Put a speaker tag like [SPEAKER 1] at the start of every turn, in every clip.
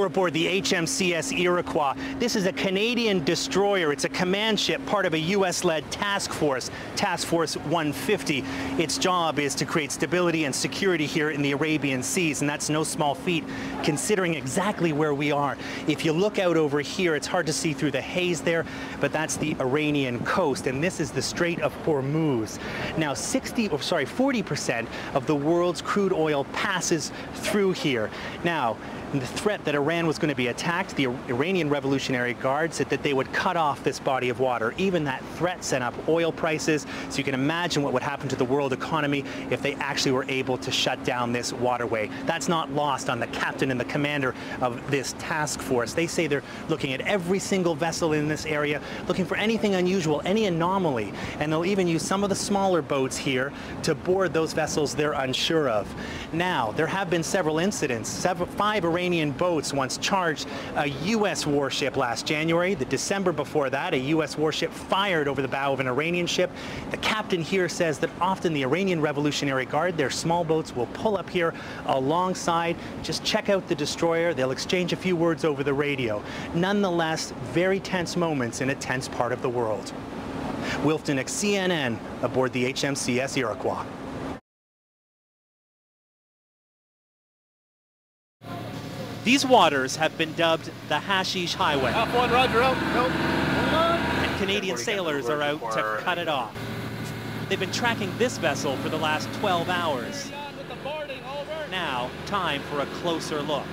[SPEAKER 1] We're aboard the HMCS Iroquois. This is a Canadian destroyer. It's a command ship, part of a U.S.-led task force, Task Force 150. Its job is to create stability and security here in the Arabian Seas, and that's no small feat, considering exactly where we are. If you look out over here, it's hard to see through the haze there, but that's the Iranian coast, and this is the Strait of Hormuz. Now, 40% of the world's crude oil passes through here. Now, the threat that Iran was going to be attacked, the Iranian Revolutionary Guard said that they would cut off this body of water. Even that threat sent up oil prices, so you can imagine what would happen to the world economy if they actually were able to shut down this waterway. That's not lost on the captain and the commander of this task force. They say they're looking at every single vessel in this area, looking for anything unusual, any anomaly, and they'll even use some of the smaller boats here to board those vessels they're unsure of. Now, there have been several incidents. 5 Iranian boats once charged a U.S. warship last January. The December before that, a U.S. warship fired over the bow of an Iranian ship. The captain here says that often the Iranian Revolutionary Guard, their small boats, will pull up here alongside, just check out the destroyer. They'll exchange a few words over the radio. Nonetheless, very tense moments in a tense part of the world. Wilf, Dinnick, CNN, aboard the HMCS Iroquois. These waters have been dubbed the Hashish Highway.
[SPEAKER 2] F1, roger, out. Nope.
[SPEAKER 1] And Canadian sailors are out to cut it off. They've been tracking this vessel for the last 12 hours. Now, time for a closer look.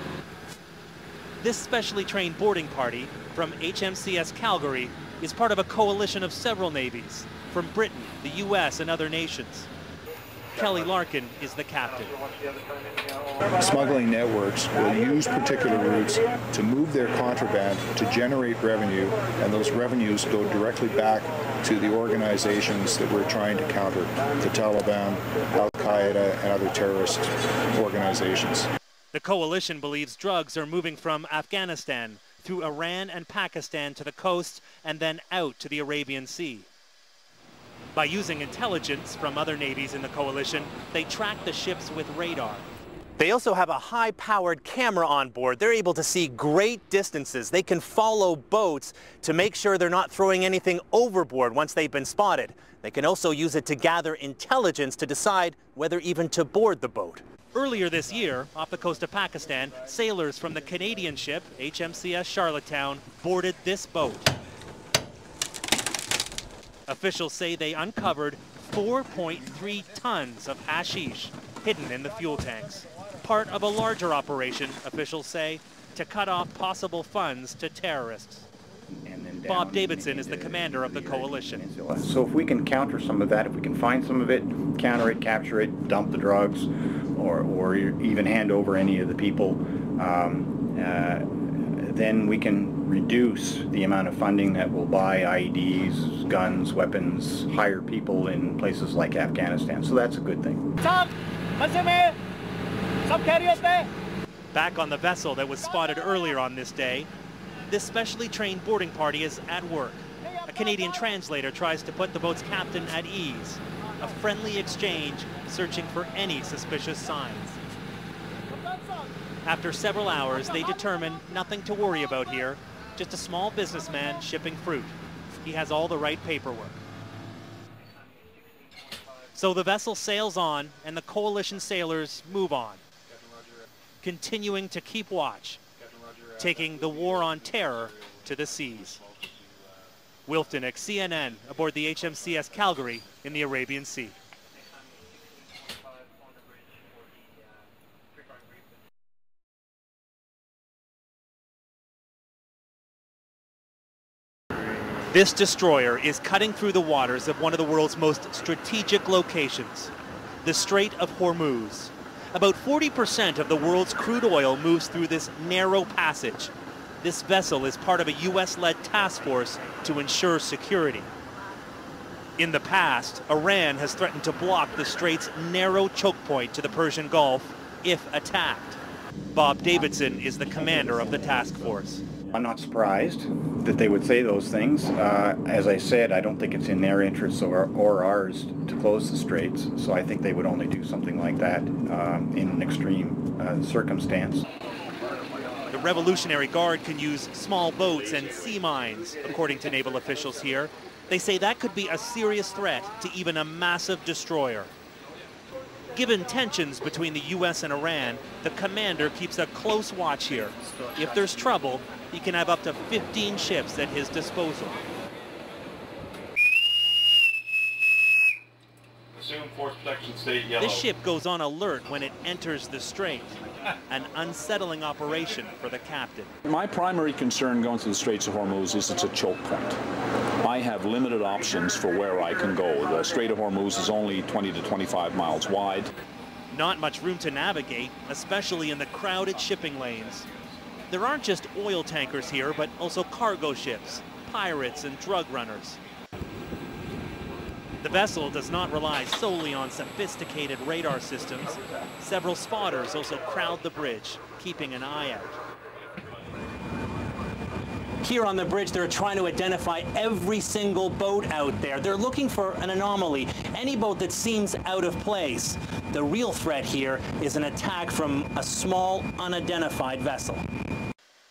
[SPEAKER 1] This specially trained boarding party from HMCS Calgary is part of a coalition of several navies from Britain, the US, and other nations. Kelly Larkin is the captain.
[SPEAKER 3] Smuggling networks will use particular routes to move their contraband to generate revenue, and those revenues go directly back to the organizations that we're trying to counter, the Taliban, Al-Qaeda, and other terrorist organizations.
[SPEAKER 1] The coalition believes drugs are moving from Afghanistan through Iran and Pakistan to the coast and then out to the Arabian Sea. By using intelligence from other navies in the coalition, they track the ships with radar. They also have a high-powered camera on board. They're able to see great distances. They can follow boats to make sure they're not throwing anything overboard once they've been spotted. They can also use it to gather intelligence to decide whether even to board the boat. Earlier this year, off the coast of Pakistan, sailors from the Canadian ship HMCS Charlottetown boarded this boat. Officials say they uncovered 4.3 tons of hashish hidden in the fuel tanks. Part of a larger operation, officials say, to cut off possible funds to terrorists. Bob Davidson is the commander of the coalition.
[SPEAKER 4] So if we can counter some of that, if we can find some of it, counter it, capture it, dump the drugs, or even hand over any of the people, then we can reduce the amount of funding that will buy IEDs, guns, weapons, hire people in places like Afghanistan. So that's a good thing.
[SPEAKER 1] Back on the vessel that was spotted earlier on this day, this specially trained boarding party is at work. A Canadian translator tries to put the boat's captain at ease. A friendly exchange searching for any suspicious signs. After several hours, they determine nothing to worry about here, just a small businessman shipping fruit. He has all the right paperwork. So the vessel sails on, and the coalition sailors move on, continuing to keep watch, taking the war on terror to the seas. Wilf, Dinnick, CNN, aboard the HMCS Calgary in the Arabian Sea. This destroyer is cutting through the waters of one of the world's most strategic locations, the Strait of Hormuz. About 40% of the world's crude oil moves through this narrow passage. This vessel is part of a U.S.-led task force to ensure security. In the past, Iran has threatened to block the strait's narrow choke point to the Persian Gulf if attacked. Bob Davidson is the commander of the task force.
[SPEAKER 4] I'm not surprised that they would say those things. As I said, I don't think it's in their interests or ours to close the straits, so I think they would only do something like that in an extreme circumstance.
[SPEAKER 1] The Revolutionary Guard can use small boats and sea mines, according to naval officials here. They say that could be a serious threat to even a massive destroyer. Given tensions between the U.S. and Iran, the commander keeps a close watch here. If there's trouble, he can have up to 15 ships at his disposal.
[SPEAKER 2] Assume force protection state yellow.
[SPEAKER 1] This ship goes on alert when it enters the strait, an unsettling operation for the captain.
[SPEAKER 5] My primary concern going through the Straits of Hormuz is it's a choke point. I have limited options for where I can go. The Strait of Hormuz is only 20 to 25 miles wide.
[SPEAKER 1] Not much room to navigate, especially in the crowded shipping lanes. There aren't just oil tankers here, but also cargo ships, pirates, and drug runners. The vessel does not rely solely on sophisticated radar systems. Several spotters also crowd the bridge, keeping an eye out. Here on the bridge, they're trying to identify every single boat out there. They're looking for an anomaly, any boat that seems out of place. The real threat here is an attack from a small, unidentified vessel.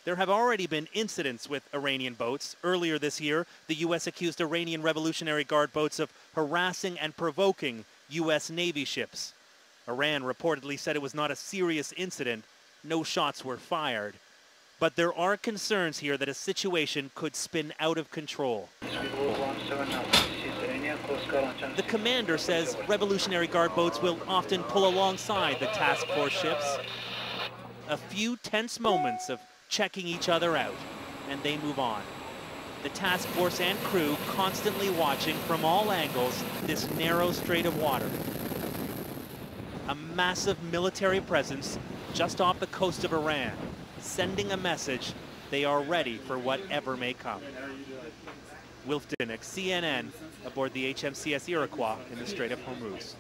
[SPEAKER 1] There have already been incidents with Iranian boats. Earlier this year, the U.S. accused Iranian Revolutionary Guard boats of harassing and provoking U.S. Navy ships. Iran reportedly said it was not a serious incident. No shots were fired. But there are concerns here that a situation could spin out of control. The commander says Revolutionary Guard boats will often pull alongside the task force ships. A few tense moments of checking each other out, and they move on. The task force and crew constantly watching from all angles this narrow strait of water. A massive military presence just off the coast of Iran, sending a message they are ready for whatever may come. Wilf, Dinnick, CNN, aboard the HMCS Iroquois in the Strait of Hormuz.